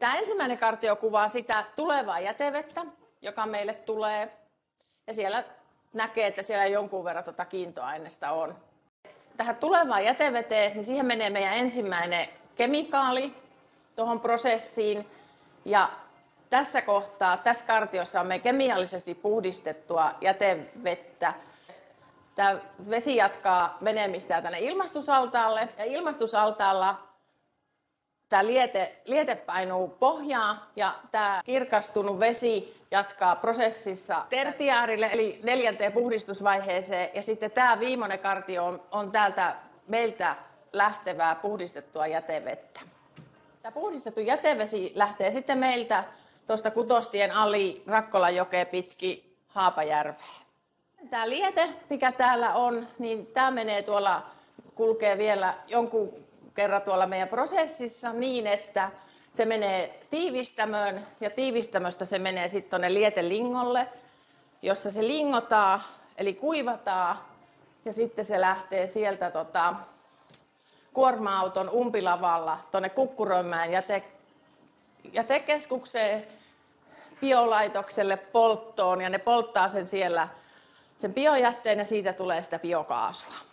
Tämä ensimmäinen kartio kuvaa sitä tulevaa jätevettä, joka meille tulee. Ja siellä näkee, että siellä jonkun verran kiintoainesta on. Tähän tulevaan jäteveteen, niin siihen menee meidän ensimmäinen kemikaali tuohon prosessiin. Ja tässä kohtaa, tässä kartiossa on meidän kemiallisesti puhdistettua jätevettä. Tämä vesi jatkaa menemistä tänne ilmastusaltaalle. Ja ilmastusaltaalla tämä liete painuu pohjaan ja tämä kirkastunut vesi jatkaa prosessissa tertiaarille eli 4. puhdistusvaiheeseen. Ja sitten tämä viimeinen kartio on täältä meiltä lähtevää puhdistettua jätevettä. Tämä puhdistettu jätevesi lähtee sitten meiltä tuosta Kutostien ali Rakkolanjokea pitkin Haapajärveen. Tämä liete, mikä täällä on, niin tämä menee kulkee vielä jonkun kerran tuolla meidän prosessissa niin, että se menee tiivistämöön ja tiivistämöstä se menee sitten tuonne lietelingolle, jossa se lingotaan eli kuivataan ja sitten se lähtee sieltä kuorma-auton umpilavalla tuonne Kukkuroinmäen jätekeskukseen biolaitokselle polttoon ja ne polttaa sen siellä sen biojätteen ja siitä tulee sitä biokaasua.